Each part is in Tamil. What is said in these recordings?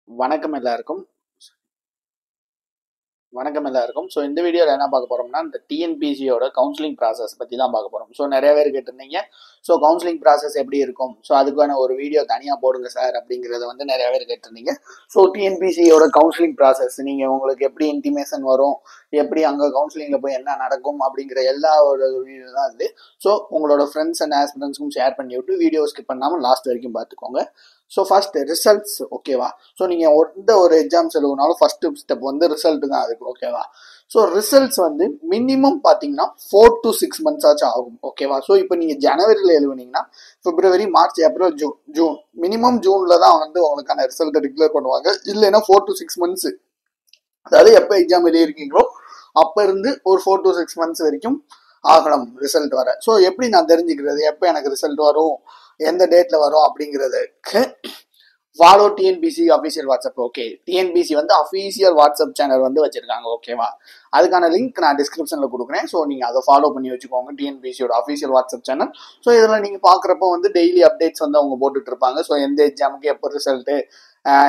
வணக்கம் எல்லாருக்கும். வணக்கம் எல்லாருக்கும். ஸோ இந்த வீடியோவில் என்ன பார்க்க போறோம்னா, இந்த டிஎன்பிசியோட கவுன்சிலிங் ப்ராசஸ் பற்றி தான் பார்க்க போறோம். ஸோ நிறைய பேர் கேட்டிருந்தீங்க, ஸோ கவுன்சிலிங் ப்ராசஸ் எப்படி இருக்கும், ஸோ அதுக்கான ஒரு வீடியோ தனியாக போடுங்க சார் அப்படிங்கிறத வந்து நிறைய பேர் கேட்டிருந்தீங்க. ஸோ டிஎன்பிசியோட கவுன்சிலிங் ப்ராசஸ் நீங்கள் உங்களுக்கு எப்படி இன்டிமேஷன் வரும், எப்படி அங்கே கவுன்சிலிங்கில் போய் என்ன நடக்கும் அப்படிங்கிற எல்லா ஒரு வீடியோ தான் இது. ஸோ உங்களோட ஃப்ரெண்ட்ஸ் அண்ட் ஆஸ்பிரண்ட்ஸ்க்கும் ஷேர் பண்ணி விட்டு வீடியோ ஸ்கிப் பண்ணாமல் லாஸ்ட் வரைக்கும் பார்த்துக்கோங்க. ஸோ ஃபர்ஸ்ட் ரிசல்ட்ஸ், ஓகேவா? ஸோ நீங்கள் எந்த ஒரு எக்ஸாம்ஸ் எழுதுனாலும் ஃபர்ஸ்ட் ஸ்டெப் வந்து ரிசல்ட் தான் அதுக்கு, ஓகேவா? ஸோ ரிசல்ட்ஸ் வந்து மினிமம் பார்த்தீங்கன்னா 4 to 6 months ஆச்சும் ஆகும், ஓகேவா? ஸோ இப்போ நீங்கள் ஜனவரியில் எழுதுனீங்கன்னா பிப்ரவரி, மார்ச், ஏப்ரல், ஜூன் மினிமம் ஜூனில் தான் வந்து உங்களுக்கான ரிசல்ட்டை டிக்ளேர் பண்ணுவாங்க. இல்லைன்னா 4 to 6 months, அதாவது எப்போ எக்ஸாம் எழுதியிருக்கீங்களோ அப்போ இருந்து ஒரு 4 to 6 months வரைக்கும் ஆகணும் ரிசல்ட் வர. ஸோ எப்படி நான் தெரிஞ்சுக்கிறது எப்போ எனக்கு ரிசல்ட் வரும், எந்த டேட்ல வரும் அப்படிங்கிறதுக்கு follow TNPSC official WhatsApp. Okay, TNPSC வந்து அஃபீஷியல் வாட்ஸ்அப் சேனல் வந்து வச்சிருக்காங்க, ஓகேவா? அதுக்கான லிங்க் நான் டிஸ்கிரிப்ஷனில் கொடுக்குறேன். ஸோ நீங்கள் அதை ஃபாலோ பண்ணி வச்சுக்கோங்க, டிஎன்பிசியோட அஃபீஷியல் வாட்ஸ்அப் சேனல். ஸோ இதில் நீங்கள் பார்க்குறப்போ வந்து டெய்லி அப்டேட்ஸ் வந்து அவங்க போட்டுட்டு இருப்பாங்க. ஸோ எந்த எக்ஸாமுக்கு எப்போ ரிசல்ட்டு,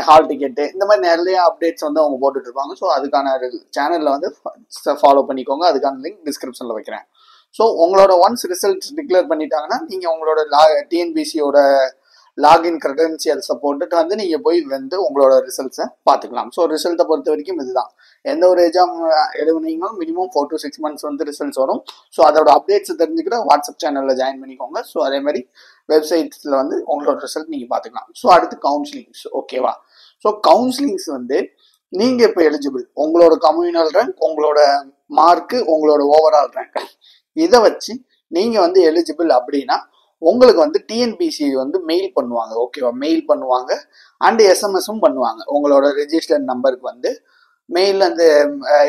ஹால் டிக்கெட்டு, இந்த மாதிரி நிறைய அப்டேட்ஸ் வந்து அவங்க போட்டுட்டு இருப்பாங்க. ஸோ அதுக்கான சேனலில் வந்து ஃபாலோ பண்ணிக்கோங்க. அதுக்கான லிங்க் டிஸ்கிரிப்ஷனில் வைக்கிறேன். ஸோ உங்களோட ஒன்ஸ் ரிசல்ட் டிக்ளேர் பண்ணிட்டாங்கன்னா நீங்கள் உங்களோட டிஎன்பிசியோட லாகின் கிரெடென்சியல்ஸை போட்டுட்டு வந்து நீங்கள் போய் வந்து உங்களோட ரிசல்ட்ஸை பார்த்துக்கலாம். ஸோ ரிசல்ட்டை பொறுத்த வரைக்கும் இதுதான். எந்த ஒரு எக்ஸாம் எழுதுனீங்களும் மினிமம் 4 to 6 months வந்து ரிசல்ட்ஸ் வரும். ஸோ அதோட அப்டேட்ஸ் தெரிஞ்சுக்கிற வாட்ஸ்அப் சேனலில் ஜாயின் பண்ணிக்கோங்க. ஸோ அதே மாதிரி வெப்சைட்ஸில் வந்து உங்களோட ரிசல்ட் நீங்கள் பார்த்துக்கலாம். ஸோ அடுத்து கவுன்சிலிங்ஸ், ஓகேவா? ஸோ கவுன்சிலிங்ஸ் வந்து நீங்கள் இப்போ எலிஜிபிள், உங்களோட கம்யூனல் ரேங்க், உங்களோட மார்க்கு, உங்களோட ஓவரால் ரேங்க், இதை வச்சு நீங்கள் வந்து எலிஜிபிள் அப்படின்னா உங்களுக்கு வந்து டிஎன்பிசி வந்து மெயில் பண்ணுவாங்க, ஓகேவா? மெயில் பண்ணுவாங்க அண்ட் எஸ்எம்எஸும் பண்ணுவாங்க. உங்களோட ரெஜிஸ்டர்ட் நம்பருக்கு வந்து மெயில் அந்த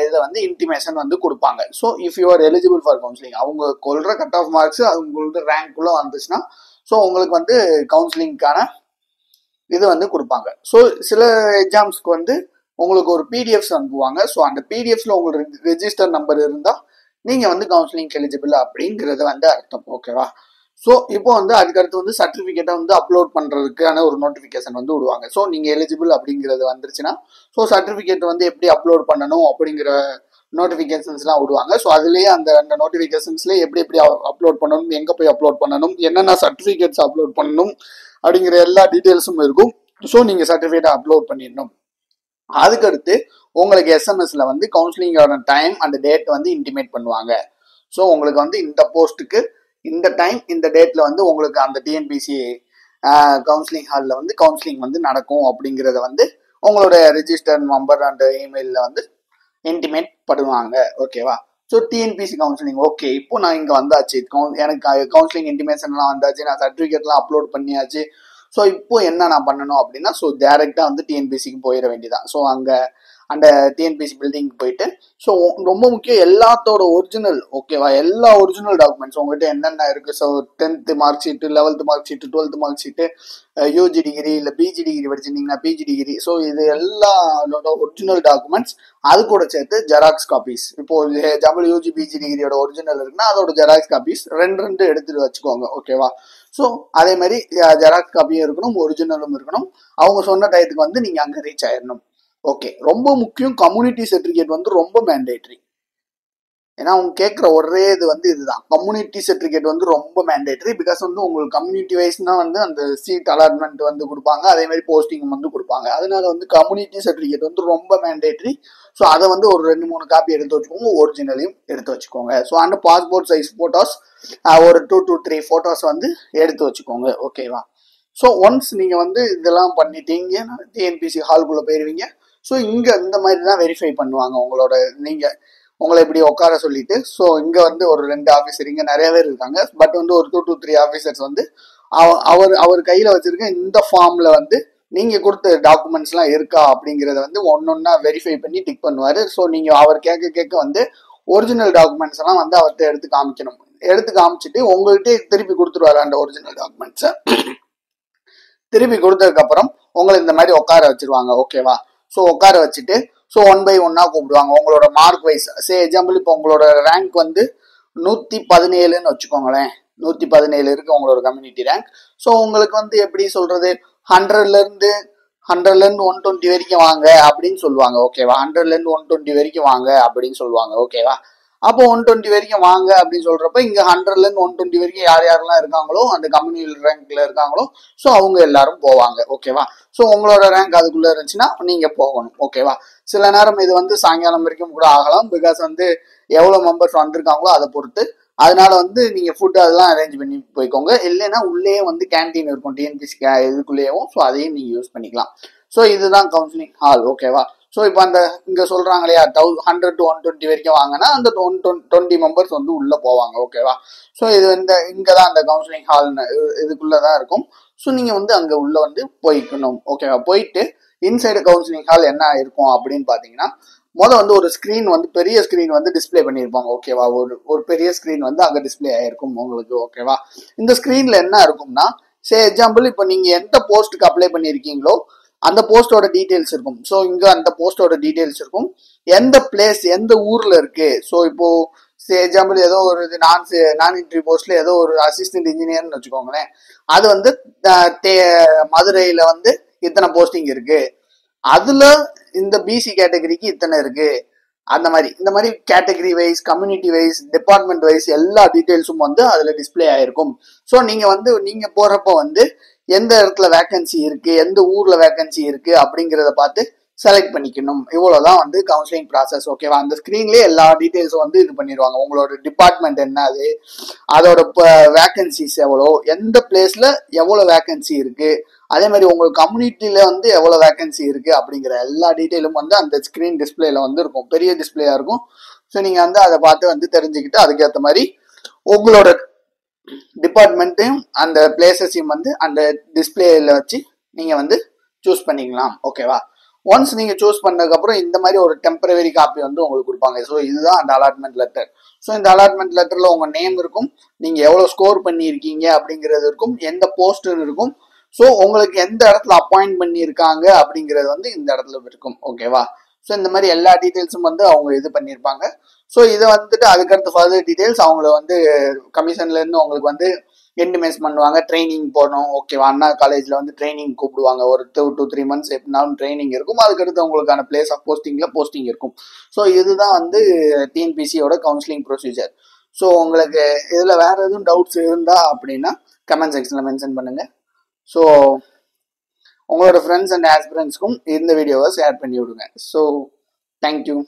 இதை வந்து இன்டிமேஷன் வந்து கொடுப்பாங்க. So if you are eligible for counselling, அவங்க கொள்கிற கட் ஆஃப் மார்க்ஸ் அவங்களோட ரேங்க்குள்ளே வந்துச்சுன்னா ஸோ உங்களுக்கு வந்து கவுன்சிலிங்க்கான இது வந்து கொடுப்பாங்க. ஸோ சில எக்ஸாம்ஸ்க்கு வந்து உங்களுக்கு ஒரு பிடிஎஃப்ஸ் அனுப்புவாங்க. ஸோ அந்த பிடிஎஃப்ல உங்களுக்கு ரெஜிஸ்டர் நம்பர் இருந்தால் நீங்கள் வந்து கவுன்சிலிங் எலிஜிபிள் அப்படிங்கிறது வந்து அர்த்தம், ஓகேவா? ஸோ இப்போ வந்து அதுக்கடுத்து வந்து சர்டிஃபிகேட்டை வந்து அப்லோட் பண்ணுறதுக்கான ஒரு நோட்டிஃபிகேஷன் வந்து விடுவாங்க. ஸோ நீங்கள் எலிஜிபிள் அப்படிங்கிறது வந்துருச்சுன்னா ஸோ சர்டிஃபிகேட் வந்து எப்படி அப்லோட் பண்ணணும் அப்படிங்கிற நோட்டிஃபிகேஷன்ஸ்லாம் விடுவாங்க. ஸோ அதுலேயே அந்த நோட்டிஃபிகேஷன்ஸ்லேயே எப்படி அப்லோட் பண்ணணும், எங்கே போய் அப்லோட் பண்ணணும், என்னென்ன சர்டிஃபிகேட்ஸ் அப்லோட் பண்ணணும் அப்படிங்கிற எல்லா டீட்டெயில்ஸும் இருக்கும். ஸோ நீங்கள் சர்டிஃபிகேட்டை அப்லோட் பண்ணிடணும். அதுக்கடுத்து உங்களுக்கு எஸ்எம்எஸ்ல வந்து கவுன்சிலிங்கோட டைம் அண்ட் டேட் வந்து இன்டிமேட் பண்ணுவாங்க. ஸோ உங்களுக்கு வந்து இந்த போஸ்ட்டுக்கு இந்த டைம் இந்த டேட்ல வந்து உங்களுக்கு அந்த டிஎன்பிசி கவுன்சிலிங் ஹாலில் வந்து கவுன்சிலிங் வந்து நடக்கும் அப்படிங்கிறத வந்து உங்களோட ரெஜிஸ்டர் நம்பர் அண்ட் இமெயிலில் வந்து இன்டிமேட் பண்ணுவாங்க, ஓகேவா? ஸோ டிஎன்பிசி கவுன்சிலிங், ஓகே, இப்போ நான் இங்கே வந்தாச்சு, எனக்கு கவுன்சிலிங் இன்டிமேஷன்லாம் வந்தாச்சு, நான் சர்டிஃபிகேட்லாம் அப்லோட் பண்ணியாச்சு. ஸோ இப்போ என்ன நான் பண்ணணும் அப்படின்னா ஸோ டேரெக்டாக வந்து டிஎன்பிசிக்கு போயிட வேண்டியதான். ஸோ அங்கே அந்த டிஎன்பிசி பில்டிங்க்கு போயிட்டு ஸோ ரொம்ப முக்கியம் எல்லாத்தோட ஒரிஜினல், ஓகேவா? எல்லா ஒரிஜினல் டாக்குமெண்ட்ஸ் உங்ககிட்ட என்னென்ன இருக்குது. So 10th mark sheet, 11th mark sheet, 12th mark sheet, UG degree இல்லை பிஜி டிகிரி படிச்சிருந்தீங்கன்னா பிஜி டிகிரி, ஸோ இது எல்லாரோட ஒரிஜினல் டாக்குமெண்ட்ஸ், அது கூட சேர்த்து ஜெராக்ஸ் காப்பீஸ். இப்போ யூஜி பிஜி டிகிரியோட ஒரிஜினல் இருக்குன்னா அதோட ஜெராக்ஸ் காப்பீஸ் ரெண்டு எடுத்துட்டு வச்சுக்கோங்க, ஓகேவா? ஸோ அதே மாதிரி ஜெராக்ஸ் காப்பியும் இருக்கணும், ஒரிஜினலும் இருக்கணும். அவங்க சொன்ன டயத்துக்கு வந்து நீங்கள் அங்கே ரீச் ஆயிடணும், ஓகே? ரொம்ப முக்கியம், கம்யூனிட்டி சர்டிஃபிகேட் வந்து ரொம்ப மேண்டேட்ரி. ஏன்னா அவங்க கேட்குற ஒரே இது வந்து இதுதான், கம்யூனிட்டி சர்டிஃபிகேட் வந்து ரொம்ப மேண்டேட்ரி. பிகாஸ் வந்து உங்களுக்கு கம்யூனிட்டி வைஸ்னா வந்து அந்த சீட் அலாட்மெண்ட் வந்து கொடுப்பாங்க, அதே மாதிரி போஸ்டிங் வந்து கொடுப்பாங்க. அதனால வந்து கம்யூனிட்டி சர்டிஃபிகேட் வந்து ரொம்ப மேண்டேட்ரி. ஸோ அதை வந்து ஒரு 2-3 காப்பி எடுத்து வச்சுக்கோங்க, ஒரிஜினலையும் எடுத்து வச்சுக்கோங்க. ஸோ அந்த பாஸ்போர்ட் சைஸ் ஃபோட்டோஸ் ஒரு 2 to 3 ஃபோட்டோஸ் வந்து எடுத்து வச்சுக்கோங்க, ஓகேவா? ஸோ ஒன்ஸ் நீங்கள் வந்து இதெல்லாம் பண்ணிட்டீங்க, டிஎன்பிசி ஹால்குள்ளே போயிடுவீங்க. ஸோ இங்கே இந்த மாதிரி தான் வெரிஃபை பண்ணுவாங்க உங்களோட, நீங்கள் உங்களை இப்படி உட்கார சொல்லிட்டு. ஸோ இங்கே வந்து ஒரு 2 ஆஃபீஸர், இங்கே நிறைய பேர் இருக்காங்க, பட் வந்து ஒரு 2 to 3 ஆஃபீஸர்ஸ் வந்து அவர் கையில் வச்சிருக்க இந்த ஃபார்மில் வந்து நீங்கள் கொடுத்த டாக்குமெண்ட்ஸ்லாம் இருக்கா அப்படிங்கிறத வந்து ஒன்னொன்னா வெரிஃபை பண்ணி டிக் பண்ணுவார். ஸோ நீங்கள் அவர் கேட்க வந்து ஒரிஜினல் டாக்குமெண்ட்ஸ் எல்லாம் வந்து அவர்கிட்ட எடுத்து காமிக்கணும். எடுத்து காமிச்சிட்டு உங்கள்கிட்ட திருப்பி கொடுத்துருவாரு அந்த ஒரிஜினல் டாக்குமெண்ட்ஸை. திருப்பி கொடுத்ததுக்கப்புறம் உங்களை இந்த மாதிரி உட்கார வச்சிருவாங்க, ஓகேவா? ஸோ உட்கார வச்சுட்டு ஸோ 1 by 1 கூப்பிடுவாங்க உங்களோட மார்க் வைஸ். எக்ஸாம்பிள் இப்போ உங்களோட ரேங்க் வந்து 117ன்னு வச்சுக்கோங்களேன், 117 இருக்கு உங்களோட கம்யூனிட்டி ரேங்க். ஸோ உங்களுக்கு வந்து எப்படி சொல்றது, 100லேருந்து 100லேருந்து 120 வரைக்கும் வாங்க அப்படின்னு சொல்லுவாங்க. ஓகேவா? 100லேருந்து 120 வரைக்கும் வாங்க அப்படின்னு சொல்லுவாங்க. ஓகேவா? அப்போ 120 வரைக்கும் வாங்க அப்படின்னு சொல்றப்ப இங்க 100லேருந்து 120 வரைக்கும் யார் யாரெல்லாம் இருக்காங்களோ அந்த கம்யூனியல் ரேங்க்ல இருக்காங்களோ ஸோ அவங்க எல்லாரும் போவாங்க. ஓகேவா? ஸோ உங்களோட ரேங்க் அதுக்குள்ள இருந்துச்சுன்னா நீங்க போகணும். ஓகேவா? சில நேரம் இது வந்து சாயங்காலம் வரைக்கும் கூட ஆகலாம். பிகாஸ் வந்து எவ்வளவு மெம்பர்ஸ் வந்திருக்காங்களோ அதை பொறுத்து. அதனால வந்து நீங்க ஃபுட் அதெல்லாம் அரேஞ்ச் பண்ணி போய்க்கோங்க. இல்லைன்னா உள்ளே வந்து கேன்டீன் இருக்கும் டிஎன்பிசி இதுக்குள்ளேயும். ஸோ அதையும் நீங்க யூஸ் பண்ணிக்கலாம். ஸோ இதுதான் கவுன்சிலிங் ஹால். ஓகேவா? ஸோ இப்போ அந்த இங்க சொல்றாங்க இல்லையா 100 to 120 வரைக்கும் வாங்கினா அந்த 20 மெம்பர்ஸ் வந்து உள்ள போவாங்க. ஓகேவா? ஸோ இது இந்த இங்கதான் அந்த கவுன்சிலிங் ஹால் இதுக்குள்ளதான் இருக்கும். ஸோ நீங்க வந்து அங்க உள்ள வந்து போய்க்கணும். ஓகேவா? போயிட்டு இன்சைடு கவுன்சிலிங் ஹால் என்ன இருக்கும் அப்படின்னு பாத்தீங்கன்னா வந்து ஒரு ஸ்கிரீன் வந்து பெரிய ஸ்கிரீன் வந்து டிஸ்பிளே பண்ணியிருப்பாங்க. ஓகேவா? ஒரு பெரிய ஸ்கிரீன் வந்து அங்க டிஸ்பிளே ஆயிருக்கும் உங்களுக்கு. ஓகேவா? இந்த ஸ்கிரீன்ல என்ன இருக்கும்னா எக்ஸாம்பிள் இப்போ நீங்க எந்த போஸ்ட்டுக்கு அப்ளை பண்ணிருக்கீங்களோ அந்த போஸ்டோட டீடைல்ஸ் இருக்கும். ஸோ இங்க அந்த போஸ்டோட டீடைல்ஸ் இருக்கும். எந்த பிளேஸ் எந்த ஊர்ல இருக்கு. ஸோ இப்போ எக்ஸாம்பிள் ஏதோ ஒரு நான் என்ட்ரி போஸ்ட்ல ஏதோ ஒரு அசிஸ்டன்ட் இன்ஜினியர்னு வச்சுக்கோங்களேன். அது வந்து மதுரையில வந்து இத்தனை போஸ்டிங் இருக்கு. அதுல இந்த பிசி கேட்டகரிக்கு இத்தனை இருக்கு. அந்த மாதிரி இந்த மாதிரி category wise community wise department wise எல்லா டீடைல்ஸும் வந்து அதுல டிஸ்பிளே ஆயிருக்கும். ஸோ நீங்க வந்து நீங்க போறப்ப வந்து எந்த இடத்துல வேகன்சி இருக்கு எந்த ஊர்ல வேகன்சி இருக்கு அப்படிங்கிறத பார்த்து செலக்ட் பண்ணிக்கணும். இவ்வளவுதான் வந்து கவுன்சிலிங் ப்ராசஸ். ஓகேவா? அந்த ஸ்கிரீன்லயே எல்லா டீடைல்ஸும் வந்து இது பண்ணிடுவாங்க. உங்களோட டிபார்ட்மெண்ட் என்ன, அது அதோட வேகன்சிஸ் எவ்வளோ, எந்த பிளேஸ்ல எவ்வளவு வேகன்சி இருக்கு, அதே மாதிரி உங்க கம்யூனிட்டியில வந்து எவ்வளவு வேகன்சி இருக்கு அப்படிங்கிற எல்லா டீட்டெயிலும் வந்து அந்த ஸ்கிரீன் டிஸ்பிளேல வந்து இருக்கும். பெரிய டிஸ்பிளேயா இருக்கும். ஸோ நீங்க வந்து அதை பார்த்து வந்து தெரிஞ்சுக்கிட்டு அதுக்கேற்ற மாதிரி உங்களோட டிபார்ட்மெண்ட்டையும் அந்த பிளேசஸையும் வந்து அந்த டிஸ்பிளேல வச்சு நீங்க வந்து சூஸ் பண்ணிக்கலாம். ஓகேவா? ஒன்ஸ் நீங்க சூஸ் பண்ணதுக்கு அப்புறம் இந்த மாதிரி ஒரு டெம்பரவரி காப்பி வந்து உங்களுக்கு கொடுப்பாங்க. ஸோ இதுதான் அந்த அலாட்மெண்ட் லெட்டர். ஸோ இந்த அலாட்மெண்ட் லெட்டர்ல உங்க நேம் இருக்கும், நீங்க எவ்வளவு ஸ்கோர் பண்ணியிருக்கீங்க அப்படிங்கிறது இருக்கும், எந்த போஸ்ட்னு இருக்கும். ஸோ உங்களுக்கு எந்த இடத்துல அப்பாயிண்ட் பண்ணியிருக்காங்க அப்படிங்கிறது வந்து இந்த இடத்துல இருக்கும். ஓகேவா? ஸோ இந்த மாதிரி எல்லா டீட்டெயில்ஸும் வந்து அவங்க இது பண்ணியிருப்பாங்க. ஸோ இதை வந்துட்டு அதுக்கடுத்து ஃபர்தர் டீட்டெயில்ஸ் அவங்கள வந்து கமிஷன்ல இருந்து உங்களுக்கு வந்து இன்டிமேட் பண்ணுவாங்க. ட்ரைனிங் போகணும். ஓகேவா? அண்ணா காலேஜ்ல வந்து ட்ரைனிங் கூப்பிடுவாங்க. ஒரு 2 to 3 months எப்படினாலும் ட்ரைனிங் இருக்கும். அதுக்கடுத்து உங்களுக்கான பிளேஸ் ஆஃப் போஸ்டிங் இருக்கும். ஸோ இதுதான் வந்து டிஎன்பிசியோட கவுன்சிலிங் ப்ரொசீஜர். ஸோ உங்களுக்கு இதுல வேற எதுவும் டவுட்ஸ் இருந்தா அப்படின்னா கமெண்ட் செக்ஷன்ல மென்ஷன் பண்ணுங்க. ஸோ உங்களோட ஃப்ரெண்ட்ஸ் அண்ட் ஆஸ்பிரண்ட்ஸ்க்கும் இந்த வீடியோவை ஷேர் பண்ணி விடுங்க. So thank you.